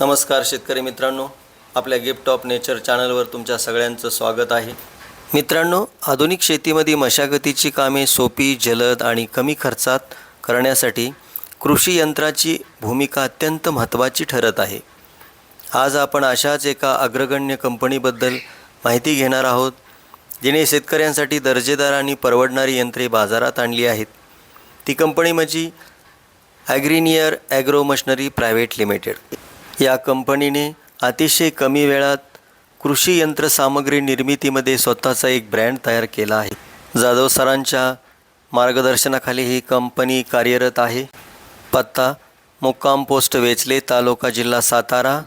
नमस्कार शेतकरी मित्रांनो, आपल्या गिफ्ट ऑफ नेचर चॅनलवर तुमच्या सगळ्यांचं स्वागत आहे. मित्रांनो, आधुनिक शेतीमध्ये मशागतीची कामे सोपी, जलद आणि कमी खर्चात करण्यासाठी कृषी यंत्राची भूमिका अत्यंत महत्त्वाची ठरत आहे. आज आपण अशाच एका अग्रगण्य कंपनीबद्दल माहिती घेणार आहोत, जिने शेतकऱ्यांसाठी दर्जेदार आणि परवडणारी यंत्रे बाजारात आणली आहेत. ती कंपनी म्हणजे ॲग्रीनियर ॲग्रो मशनरी प्रायव्हेट लिमिटेड. या कंपनीने अतिशय कमी वेळात कृषी यंत्रसामग्री निर्मितीमध्ये स्वतःचा एक ब्रँड तयार केला आहे. जाधव सरांच्या मार्गदर्शनाखाली ही कंपनी कार्यरत आहे. पत्ता मुक्काम पोस्ट वेचले, तालुका जिल्हा सातारा.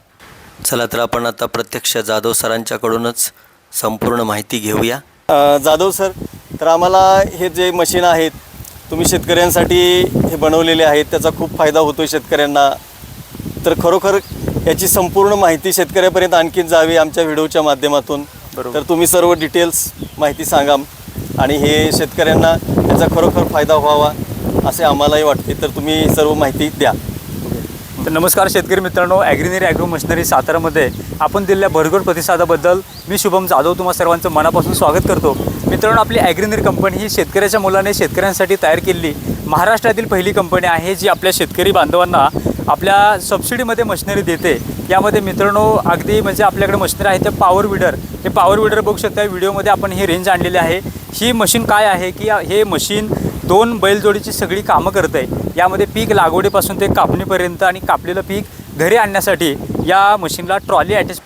चला तर आपण आता प्रत्यक्ष जाधव सरांच्याकडूनच संपूर्ण माहिती घेऊया. जाधव सर, तर आम्हाला हे जे मशीन आहेत तुम्ही शेतकऱ्यांसाठी हे बनवलेले आहेत, त्याचा खूप फायदा होतो शेतकऱ्यांना. तर खरोखर याची संपूर्ण माहिती शेतकऱ्यापर्यंत आणखीन जावी आमच्या व्हिडिओच्या माध्यमातून. तर तुम्ही सर्व डिटेल्स माहिती सांगा आणि हे शेतकऱ्यांना याचा खरोखर फायदा व्हावा असे आम्हालाही वाटते. तर तुम्ही सर्व माहिती द्या. तर नमस्कार शेतकरी मित्रांनो, ॲग्रीनियर ॲग्रो मशनरी सातारामध्ये आपण दिलेल्या भरघोस प्रतिसादाबद्दल मी शुभम जाधव तुम्हा सर्वांचं मनापासून स्वागत करतो. मित्रांनो, आपली ॲग्रीनियर कंपनी ही शेतकऱ्याच्या मुलाने शेतकऱ्यांसाठी तयार केलेली महाराष्ट्रातील पहिली कंपनी आहे, जी आपल्या शेतकरी बांधवांना आपल्या सबसिडीमध्ये मशिनरी देते. यामध्ये मित्रांनो अगदी म्हणजे आपल्याकडे मशिनरी आहे ते पॉवर विडर. हे पॉवर विडर बघू शकता व्हिडिओमध्ये आपण हे रेंज आणलेली आहे. ही मशीन काय आहे की हे मशीन 2 बैलजोडीची सगळी कामं करते. यामध्ये पीक लागवडीपासून ते कापणीपर्यंत आणि कापलेलं पीक घरी आणण्यासाठी या मशीनला ट्रॉली अटॅच.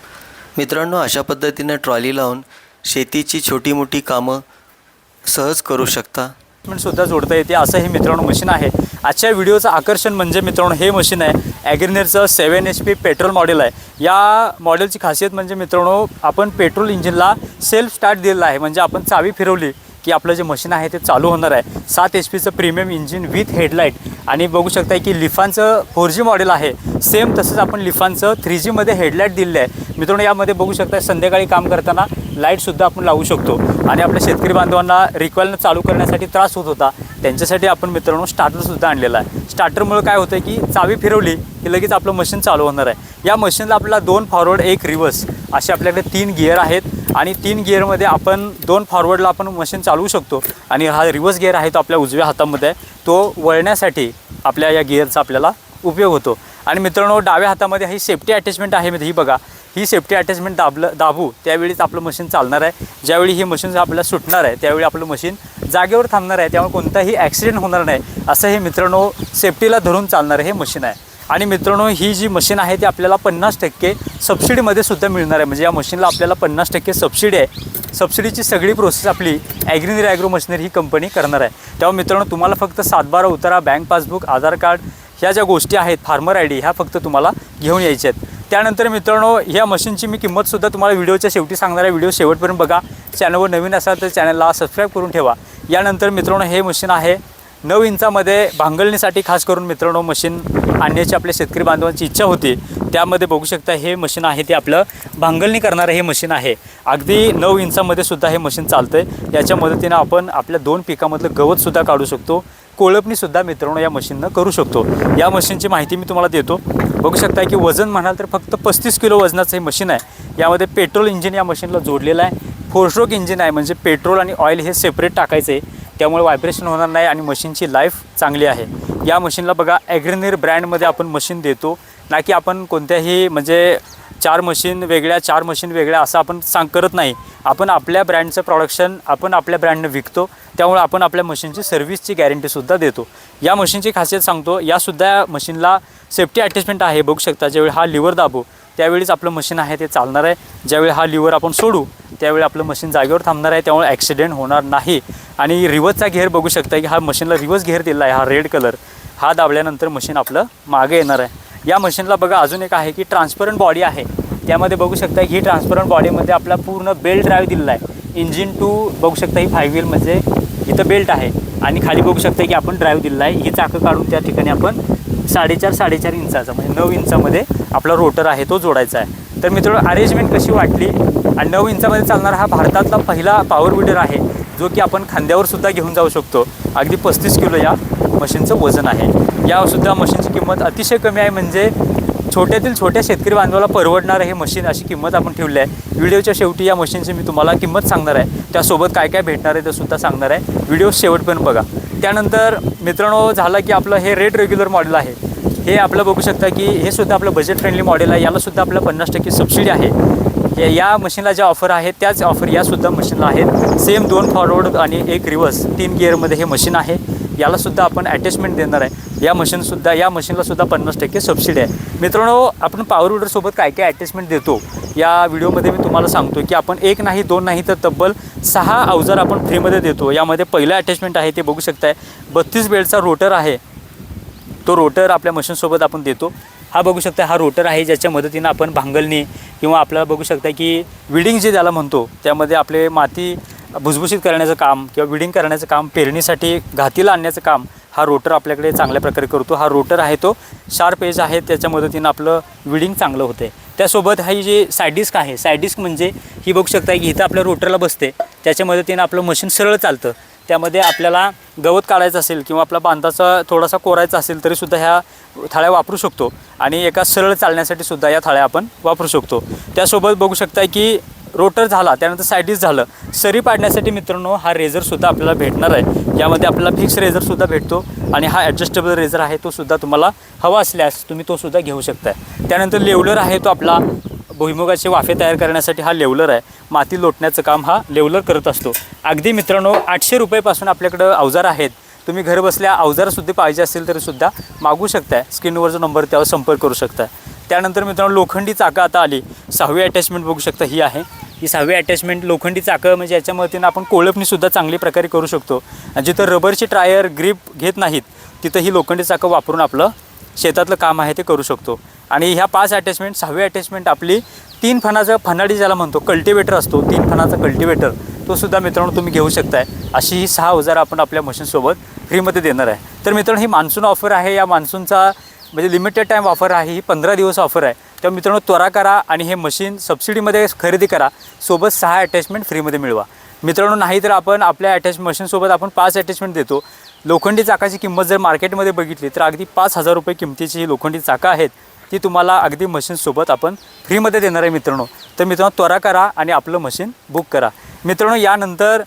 मित्रांनो, अशा पद्धतीने ट्रॉली लावून शेतीची छोटी मोठी कामं सहज करू शकता. सुद्धा जोडता येते असं हे मित्रांनो मशीन आहे. आजच्या व्हिडिओचं आकर्षण म्हणजे मित्रांनो हे मशीन आहे ॲग्रीनियरचं 7 HP पेट्रोल मॉडेल आहे. या मॉडेलची खासियत म्हणजे मित्रांनो आपण पेट्रोल इंजिनला सेल्फ स्टार्ट दिलेला आहे. म्हणजे आपण चावी फिरवली की आपलं जे मशीन आहे ते चालू होणार आहे. 7 HPचं प्रीमियम इंजिन विथ हेडलाईट आणि बघू शकता की लिफानचं 4G मॉडेल आहे. सेम तसंच आपण लिफानचं 3Gमध्ये हेडलाईट दिलेलं आहे. मित्रांनो यामध्ये बघू शकता संध्याकाळी काम करताना लाईटसुद्धा आपण लावू शकतो. आणि आपल्या शेतकरी बांधवांना रिकॉइलनं चालू करण्यासाठी त्रास होत होता, त्यांच्यासाठी आपण मित्रांनो स्टार्टरसुद्धा आणलेला आहे. स्टार्टरमुळे काय होतं की चावी फिरवली की लगेच आपलं मशीन चालू होणार आहे. या मशीनला आपल्याला 2 फॉरवर्ड 1 रिव्हर्स असे आपल्याकडे 3 गिअर आहेत. आणि 3 गिअरमध्ये आपण 2 फॉरवर्डला आपण मशीन चालवू शकतो. आणि हा रिव्हर्स गिअर आहे तो आपल्या उजव्या हातामध्ये, तो वळण्यासाठी आपल्या या गिअरचा आपल्याला उपयोग होतो. आणि मित्रांनो डाव्या हातामध्ये ही सेफ्टी अटॅचमेंट आहे. ही बघा, ही सेफ्टी अटॅचमेंट दाबू त्यावेळीच आपलं मशीन चालणार आहे. ज्यावेळी ही मशीन आपल्याला सुटणार आहे त्यावेळी आपलं मशीन जागेवर थांबणार आहे. त्यामुळे कोणताही ॲक्सिडेंट होणार नाही असं हे मित्रांनो सेफ्टीला धरून चालणारं हे मशीन आहे. आणि मित्रांनो ही जी मशीन आहे ती आपल्याला 50% सबसिडीमध्ये सुद्धा मिळणार आहे. म्हणजे या मशीनला आपल्याला 50% सबसिडी आहे. सबसिडीची सगळी प्रोसेस आपली ॲग्रीनियर ॲग्रो मशनरी ही कंपनी करणार आहे. तेव्हा मित्रांनो तुम्हाला फक्त 7/12 उतारा, बँक पासबुक, आधार कार्ड ह्या ज्या गोष्टी आहेत, फार्मर ID ह्या फक्त तुम्हाला घेऊन यायच्या आहेत. त्यानंतर मित्रांनो ह्या मशीनची मी किंमतसुद्धा तुम्हाला व्हिडिओच्या शेवटी सांगणार आहे. व्हिडिओ शेवटपर्यंत बघा. चॅनलवर नवीन असाल तर चॅनलला सबस्क्राईब करून ठेवा. यानंतर मित्रांनो हे मशीन आहे 9 इंचामध्ये भांगलणीसाठी खास करून मित्रांनो मशीन आणण्याची आपल्या शेतकरी बांधवांची इच्छा होती. त्यामध्ये बघू शकता हे मशीन आहे ते आपलं भांगलणी करणारं हे मशीन आहे. अगदी 9 इंचामध्ये सुद्धा हे मशीन चालतं आहे. याच्या मदतीनं आपण आपल्या 2 पिकामधलं गवतसुद्धा काढू शकतो. कोळपणीसुद्धा मित्रांनो या मशीननं करू शकतो. या मशीनची माहिती मी तुम्हाला देतो. बघू शकता की वजन म्हणाल तर फक्त 35 किलो वजनाचं हे मशीन आहे. यामध्ये पेट्रोल इंजिन या मशीनला जोडलेलं आहे. 4 स्ट्रोक इंजिन आहे. म्हणजे पेट्रोल आणि ऑइल हे सेपरेट टाकायचं आहे, त्यामुळे व्हायब्रेशन होणार नाही आणि मशीनची लाईफ चांगली आहे. या मशीनला बघा ॲग्रीनियर ब्रँडमध्ये आपण मशीन देतो, ना की आपण कोणत्याही म्हणजे 4 मशीन वेगळ्या असं आपण करत नाही. आपण आपल्या ब्रँडचं प्रोडक्शन आपण आपल्या ब्रँडनं विकतो. त्यामुळे आपण आपल्या मशीनची सर्व्हिसची गॅरंटीसुद्धा देतो. या मशीनची खासियत सांगतो, यासुद्धा मशीनला सेफ्टी अटॅचमेंट आहे. बघू शकता ज्यावेळी हा लिव्हर दाबू त्यावेळीच आपलं मशीन आहे ते चालणार आहे. ज्यावेळी हा लिव्हर आपण सोडू त्यावेळी आपलं मशीन जागेवर थांबणार आहे. त्यामुळे ॲक्सिडेंट होणार नाही. आणि रिव्हर्सचा गिअर बघू शकता की हा मशीनला रिव्हर्स गिअर दिला आहे. हा रेड कलर हा दाबल्यानंतर मशीन आपलं मागे येणार आहे. या मशीनला बघा अजून एक आहे की ट्रान्सपरंट बॉडी आहे. त्यामध्ये बघू शकता की ही ट्रान्सपरंट बॉडीमध्ये आपला पूर्ण बेल्ट ड्राईव्ह दिलेला आहे. इंजिन टू बघू शकता ही 5 व्हील म्हणजे इथं बेल्ट आहे. आणि खाली बघू शकता की आपण ड्राईव्ह दिलेला आहे. ही चाकं काढून त्या ठिकाणी आपण 4.5 इंचाचा म्हणजे 9 इंचामध्ये आपला रोटर आहे तो जोडायचा आहे. तर मित्रांनो अरेंजमेंट कशी वाटली. आणि 9 इंचामध्ये चालणारा हा भारतातला पहिला पॉवर विडर आहे, जो की आपण खांद्यावर सुद्धा घेऊन जाऊ शकतो. अगदी 35 किलो या मशीनचं वजन आहे. यासुद्धा मशीनची किंमत अतिशय कमी आहे. म्हणजे छोट्यातील छोट्या शेतकरी बांधवाला परवडणारं हे मशीन अशी किंमत आपण ठेवली आहे. व्हिडिओच्या शेवटी या मशीनची मी तुम्हाला किंमत सांगणार आहे, त्यासोबत काय काय भेटणार आहे ते सुद्धा सांगणार आहे. व्हिडिओ शेवटपर्यंत बघा. त्यानंतर मित्रांनो झालं की आपलं हे रेट रेग्युलर मॉडेल आहे. हे आपलं बघू शकता की हे सुद्धा आपलं बजेट फ्रेंडली मॉडेल आहे. यालासुद्धा आपलं 50% सबसिडी आहे. या मशीनला ज्या ऑफर आहेत त्याच ऑफर यासुद्धा मशीनला आहेत. सेम 2 फॉरवर्ड आणि 1 रिव्हर्स 3 गिअरमध्ये हे मशीन आहे. यालासुद्धा आपण अटॅचमेंट देणार आहे. या मशीनला सुद्धा 50% सबसिडी आहे. मित्रांनो आपण पॉवर विडरसोबत काय काय अटॅचमेंट देतो या व्हिडिओमध्ये मी तुम्हाला सांगतो की आपण 1 नाही 2 नाही तर तब्बल 6 अवजार आपण फ्रीमध्ये देतो. यामध्ये पहिलं अटॅचमेंट आहे ते बघू शकताय 32 बेल्टचा रोटर आहे. तो रोटर आपल्या मशीनसोबत आपण देतो. हा बघू शकता हा रोटर आहे ज्याच्या मदतीनं आपण भांगलणी किंवा आपल्याला बघू शकता की विडिंग जे त्याला म्हणतो त्यामध्ये आपले माती भुसभुशीत करण्याचं काम किंवा विडिंग करण्याचं काम, पेरणीसाठी घातीला आणण्याचं काम हा रोटर आपल्याकडे चांगल्या प्रकारे करतो. हा रोटर आहे तो शार्प एज आहे, त्याच्या मदतीनं आपलं विडिंग चांगलं होतं आहे. त्यासोबत ही जी साईड डिस्क आहे, साईड डिस्क म्हणजे ही बघू शकता की इथं आपल्या रोटरला बसते, त्याच्या मदतीनं आपलं मशीन सरळ चालतं. त्यामध्ये आपल्याला गवत काढायचं असेल किंवा आपला बांधाचा थोडासा कोरायचा असेल तरीसुद्धा ह्या थाळ्या वापरू शकतो आणि एका सरळ चालण्यासाठी सुद्धा या थाळ्या आपण वापरू शकतो. त्यासोबत बघू शकता की रोटर झाला, त्यानंतर साईडीस झालं. सरी पाडण्यासाठी मित्रांनो हा रेझरसुद्धा आपल्याला भेटणार आहे. यामध्ये आपल्याला फिक्स रेझरसुद्धा भेटतो आणि हा ॲडजस्टेबल रेझर आहे तो सुद्धा तुम्हाला हवा असल्यास तुम्ही तो सुद्धा घेऊ शकताय. त्यानंतर लेवलर आहे तो आपला भुईमुगाचे वाफे तयार करण्यासाठी हा लेवलर आहे. माती लोटण्याचं काम हा लेवलर करत असतो. अगदी मित्रांनो 800 रुपयेपासून आपल्याकडं अवजार आहेत. तुम्ही घर बसल्या अवजारसुद्धा पाहिजे असेल तरीसुद्धा मागू शकताय. स्क्रीनवर जो नंबर त्यावर संपर्क करू शकताय. त्यानंतर मित्रांनो लोखंडी चाकं आता आली. 6वी अटॅचमेंट बघू शकता ही आहे. ही 6वी अटॅचमेंट लोखंडी चाकं म्हणजे याच्या मदतीनं आपण कोळपणीसुद्धा चांगली प्रकारे करू शकतो. आणि जिथं रबरची टायर ग्रीप घेत नाहीत तिथं ही लोखंडी चाकं वापरून आपलं शेतातलं काम आहे ते करू शकतो. आणि ह्या 5 अटॅचमेंट 6वी अटॅचमेंट आपली 3 फणाचं फनाडी ज्याला म्हणतो कल्टिवेटर असतो, 3 फणाचा कल्टिवेटर तो सुद्धा मित्रांनो तुम्ही घेऊ शकताय. अशी ही 6 अवजारं आपण आपल्या मशीनसोबत फ्रीमध्ये देणार आहे. तर मित्रांनो ही मान्सून ऑफर आहे. या मान्सूनचा म्हणजे लिमिटेड टाईम ऑफर आहे. ही 15 दिवस ऑफर आहे. तेव्हा मित्रांनो त्वरा करा आणि हे मशीन सबसिडीमध्ये खरेदी करा. सोबत 6 अटॅचमेंट फ्रीमध्ये मिळवा. मित्रांनो नाहीतर आपण आपल्या मशीनसोबत आपण 5 अटॅचमेंट देतो. लोखंडी चाकाची किंमत जर मार्केटमध्ये बघितली तर अगदी 5,000 रुपये किमतीची ही लोखंडी चाकं आहेत. ती तुम्हाला अगदी मशीनसोबत आपण फ्रीमध्ये देणार आहे मित्रांनो. तर मित्रांनो त्वरा करा आणि आपलं मशीन बुक करा. मित्रांनो यानंतर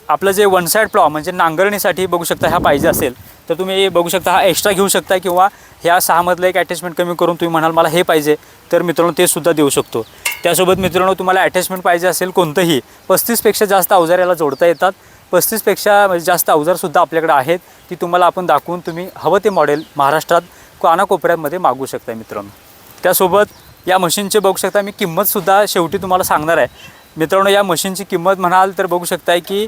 आपलं जे 1 साईड प्लॉ म्हणजे नांगरणीसाठी बघू शकता ह्या पाहिजे असेल तर तुम्ही बघू शकता हा एक्स्ट्रा घेऊ शकता किंवा ह्या 6मधलं एक अटॅचमेंट कमी करून तुम्ही म्हणाल मला हे पाहिजे तर मित्रांनो ते सुद्धा देऊ शकतो. त्यासोबत मित्रांनो तुम्हाला अटॅचमेंट पाहिजे असेल कोणतंही 35पेक्षा जास्त अवजार याला जोडता येतात. 35पेक्षा म्हणजे जास्त अवजारसुद्धा आपल्याकडे आहेत. ती तुम्हाला आपण दाखवून तुम्ही हवं ते मॉडेल महाराष्ट्रात कानाकोपऱ्यामध्ये मागू शकता मित्रांनो. त्यासोबत या मशीनचे बघू शकता मी किंमतसुद्धा शेवटी तुम्हाला सांगणार आहे. मित्रांनो या मशीनची किंमत म्हणाल तर बघू शकताय की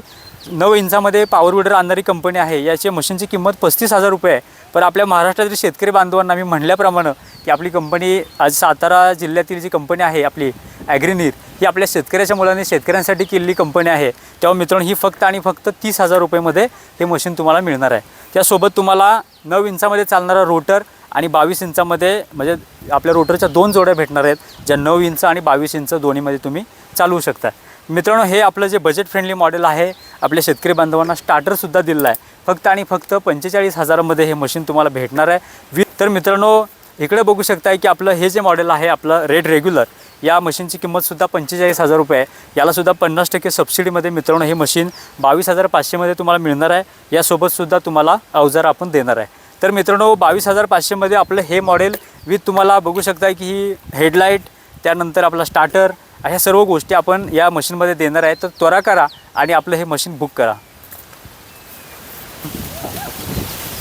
9 इंचामध्ये पॉवर विडर आणणारी कंपनी आहे. याची मशीनची किंमत 35,000 रुपये आहे. पण आपल्या महाराष्ट्रातील शेतकरी बांधवांना मी म्हणल्याप्रमाणे की आपली कंपनी आज सातारा जिल्ह्यातील जी कंपनी आहे आपली ॲग्रीनीर ही आपल्या शेतकऱ्याच्या मुलांनी शेतकऱ्यांसाठी केलेली कंपनी आहे. तेव्हा मित्रांनो ही फक्त आणि फक्त 30,000 रुपयेमध्ये हे मशीन तुम्हाला मिळणार आहे. त्यासोबत तुम्हाला 9 इंचामध्ये चालणारा रोटर आणि 22 इंचामध्ये म्हणजे आपल्या रोटरच्या 2 जोड्या भेटणार आहेत ज्या 9 इंच आणि 22 इंच दोन्हीमध्ये तुम्ही चालवू शकता. मित्रांनो हे आपलं जे बजेट फ्रेंडली मॉडेल आहे आपल्या शेतकरी बांधवांना स्टार्टरसुद्धा दिलेला आहे. फक्त आणि फक्त 45,000मध्ये हे मशीन तुम्हाला भेटणार आहे. तर मित्रांनो इकडे बघू शकताय की आपलं हे जे मॉडेल आहे आपलं रेट रेग्युलर या मशीनची किंमतसुद्धा 45,000 रुपये आहे. यालासुद्धा 50% सबसिडीमध्ये मित्रांनो हे मशीन 22,500मध्ये तुम्हाला मिळणार आहे. यासोबतसुद्धा तुम्हाला अवजार आपण देणार आहे. तर मित्रांनो 22,500मध्ये आपलं हे मॉडेल विथ तुम्हाला बघू शकताय की ही हेडलाईट त्यानंतर आपला स्टार्टर अशा सर्व गोष्टी आपण या मशीनमध्ये देणार आहे. तर त्वरा करा आणि आपलं हे मशीन बुक करा.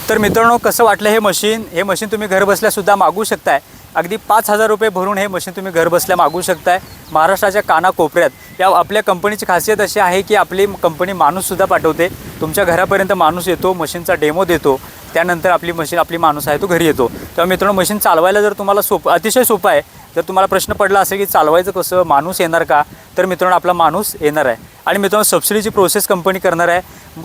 तर मित्रांनो कसं वाटलं हे मशीन तुम्ही घरबसल्यासुद्धा मागू शकताय. अगदी 5,000 रुपये भरून हे मशीन तुम्ही घरबसल्या मागू शकताय. महाराष्ट्राच्या कानाकोपऱ्यात या आपल्या कंपनीची खासियत अशी आहे की आपली कंपनी माणूससुद्धा पाठवते. तुमच्या घरापर्यंत माणूस येतो, मशीनचा डेमो देतो, त्यानंतर आपली माणूस आहे तो घरी येतो. तेव्हा मित्रांनो मशीन चालवायला जर तुम्हाला अतिशय सोपं आहे. जर तुम्हाला प्रश्न पडला असेल की चालवायचं कसं, माणूस येणार का, तर मित्रांनो आपला माणूस येणार आहे. आणि मित्रांनो सबसिडीची प्रोसेस कंपनी करणार आहे.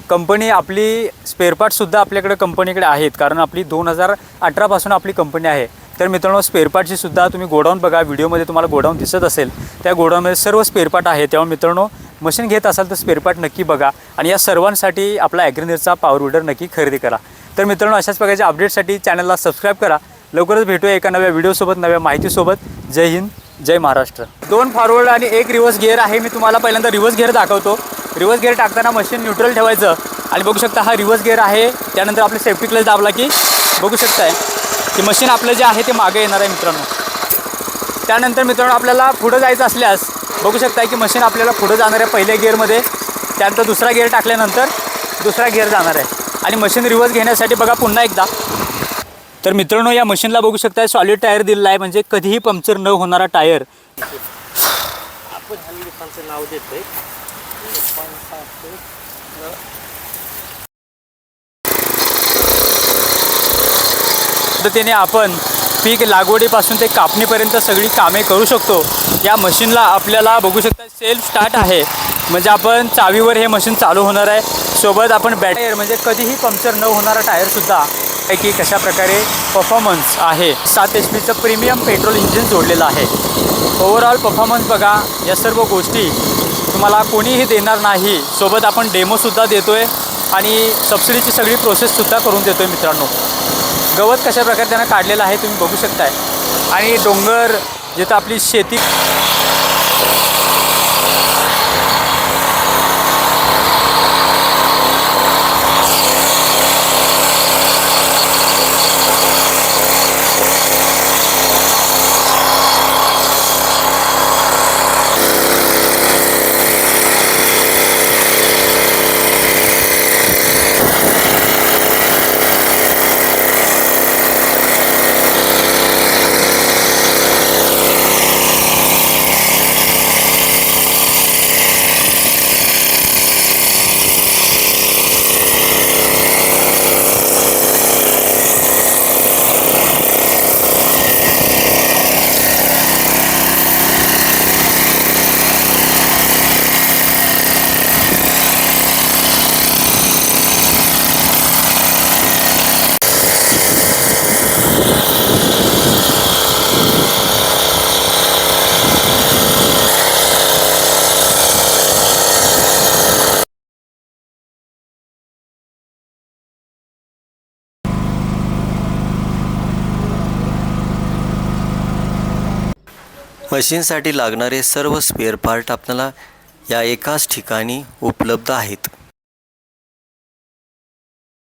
कंपनी आपली स्पेअर पार्टसुद्धा आपल्याकडे कंपनीकडे आहेत कारण आपली 2018 पासून आपली कंपनी आहे. तर मित्रांनो स्पेअर पार्टची सुद्धा तुम्ही गोडाऊन बघा, व्हिडिओमध्ये तुम्हाला गोडाऊन दिसत असेल. त्या गोडाऊनमध्ये सर्व स्पेअर पार्ट आहे. तेव्हा मित्रांनो मशीन घेत असाल तर स्पेअर पार्ट नक्की बघा आणि या सर्वांसाठी आपला ॲग्रीनीरचा पॉवर विडर नक्की खरेदी करा. तर मित्रांनो अशाच प्रकारच्या अपडेटसाठी चॅनलला सबस्क्राईब करा. लवकरच भेटूया एका नव्या व्हिडिओसोबत, नव्या माहितीसोबत. जय हिंद, जय महाराष्ट्र. 2 फॉरवर्ड आणि 1 रिव्हर्स गिअर आहे. मी तुम्हाला पहिल्यांदा रिव्हर्स गिअर दाखवतो. रिव्हर्स गिअर टाकताना मशीन न्यूट्रल ठेवायचं आणि बघू शकता हा रिव्हर्स गिअर आहे. त्यानंतर आपले सेफ्टी क्लच दाबला की बघू शकताय की मशीन आपलं जे आहे ते मागे येणार आहे मित्रांनो. त्यानंतर मित्रांनो आपल्याला पुढं जायचं असल्यास बघू शकताय की मशीन आपल्याला पुढं जाणार आहे पहिल्या गिअरमध्ये. त्यानंतर दुसरा गिअर टाकल्यानंतर दुसरा गिअर जाणार आहे आणि मशीन रिव्हर्स घेण्यासाठी बघा पुन्हा एकदा. तर मित्रांनो या मशीनला बघू शकताय सॉलिड टायर दिलेला आहे, म्हणजे कधीही पंक्चर न होणारा टायर. आपण हल्लीचं नाव देतोय पद्धतीने आपण पीक लागवडीपासून ते कापणीपर्यंत सगळी कामे करू शकतो. या मशीनला आपल्याला बघू शकता सेल्फ स्टार्ट आहे, म्हणजे आपण चावीवर हे मशीन चालू होणार आहे. सोबत आपण बॅटरी म्हणजे कधीही पंक्चर न होणारा टायरसुद्धा आहे की कशा प्रकारे परफॉर्मन्स आहे. 7 HP प्रीमियम पेट्रोल इंजिन जोडलेलं आहे. ओव्हरऑल परफॉर्मन्स बघा, या सर्व गोष्टी तुम्हाला कोणीही देणार नाही. सोबत आपण डेमोसुद्धा देतो आहे आणि सबसिडीची सगळी प्रोसेससुद्धा करून देतो आहे मित्रांनो. गवत कशा प्रकारे त्यानं काढलेलं आहे तुम्ही बघू शकताय आणि डोंगर जिथं आपली शेती मशीनसाठी लागणारे सर्व स्पेअर पार्ट आपल्याला या एकाच ठिकाणी उपलब्ध आहेत.